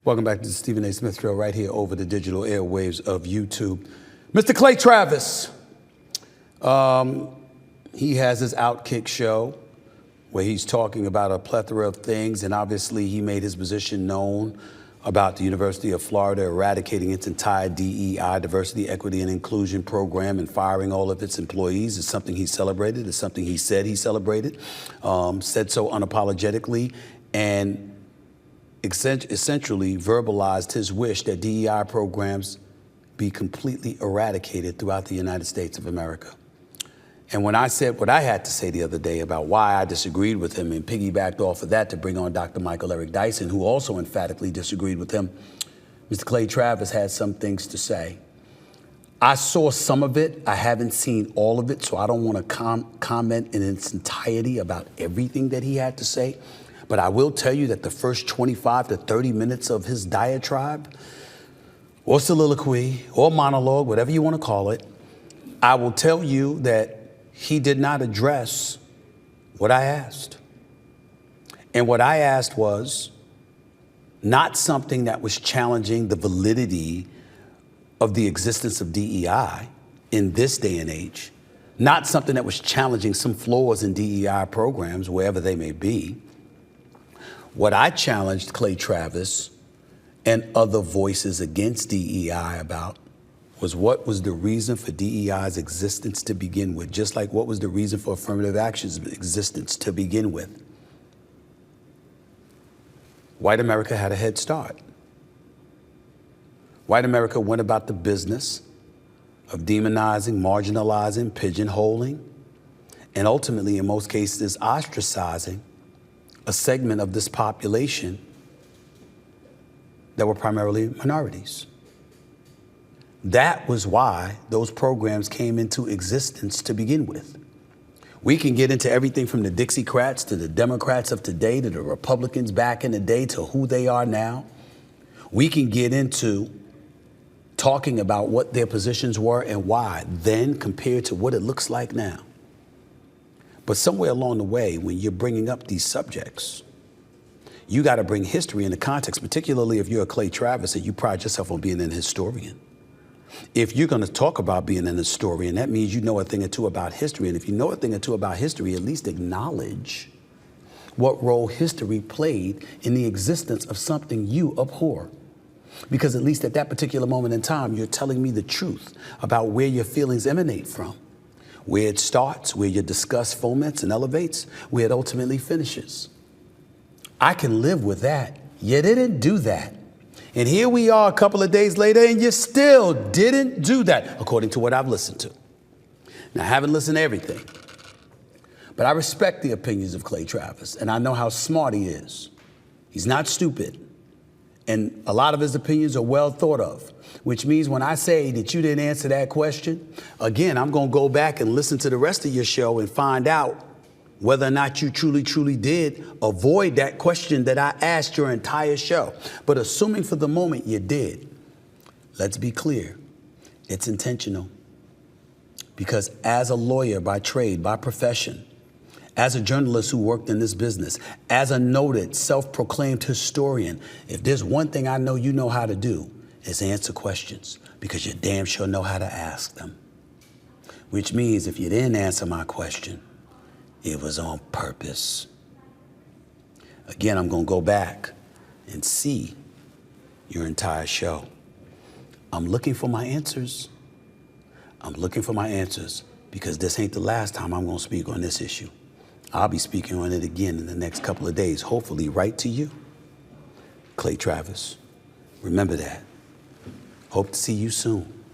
Welcome back to the Stephen A. Smith Show right here over the digital airwaves of YouTube. Mr. Clay Travis, he has his Outkick show where he's talking about a plethora of things, and obviously he made his position known about the University of Florida eradicating its entire DEI, diversity, equity, and inclusion program and firing all of its employees. It's something he celebrated. It's something he said he celebrated, said so unapologetically, and essentially verbalized his wish that DEI programs be completely eradicated throughout the United States of America. And when I said what I had to say the other day about why I disagreed with him and piggybacked off of that to bring on Dr. Michael Eric Dyson, who also emphatically disagreed with him, Mr. Clay Travis had some things to say. I saw some of it. I haven't seen all of it, so I don't want to comment in its entirety about everything that he had to say. But I will tell you that the first 25 to 30 minutes of his diatribe, or soliloquy, or monologue, whatever you want to call it, I will tell you that he did not address what I asked. And what I asked was not something that was challenging the validity of the existence of DEI in this day and age, not something that was challenging some flaws in DEI programs, wherever they may be. What I challenged Clay Travis and other voices against DEI about was what was the reason for DEI's existence to begin with, just like what was the reason for affirmative action's existence to begin with. White America had a head start. White America went about the business of demonizing, marginalizing, pigeonholing, and ultimately, in most cases, ostracizing a segment of this population that were primarily minorities. That was why those programs came into existence to begin with. We can get into everything from the Dixiecrats to the Democrats of today to the Republicans back in the day to who they are now. We can get into talking about what their positions were and why then compared to what it looks like now. But somewhere along the way, when you're bringing up these subjects, you got to bring history into context, particularly if you're a Clay Travis and you pride yourself on being an historian. If you're going to talk about being an historian, that means you know a thing or two about history. And if you know a thing or two about history, at least acknowledge what role history played in the existence of something you abhor. Because at least at that particular moment in time, you're telling me the truth about where your feelings emanate from, where it starts, where your disgust foments and elevates, where it ultimately finishes. I can live with that. You didn't do that. And here we are a couple of days later, and you still didn't do that, according to what I've listened to. Now, I haven't listened to everything, but I respect the opinions of Clay Travis, and I know how smart he is. He's not stupid, and a lot of his opinions are well thought of, which means when I say that you didn't answer that question, again, I'm going to go back and listen to the rest of your show and find out whether or not you truly did avoid that question that I asked your entire show. But assuming for the moment you did, let's be clear, it's intentional. Because as a lawyer by trade, by profession, as a journalist who worked in this business, as a noted self-proclaimed historian, if there's one thing I know you know how to do, it's answer questions, because you damn sure know how to ask them. Which means if you didn't answer my question, it was on purpose. Again, I'm going to go back and see your entire show. I'm looking for my answers. I'm looking for my answers because this ain't the last time I'm going to speak on this issue. I'll be speaking on it again in the next couple of days, hopefully right to you. Clay Travis, remember that. Hope to see you soon.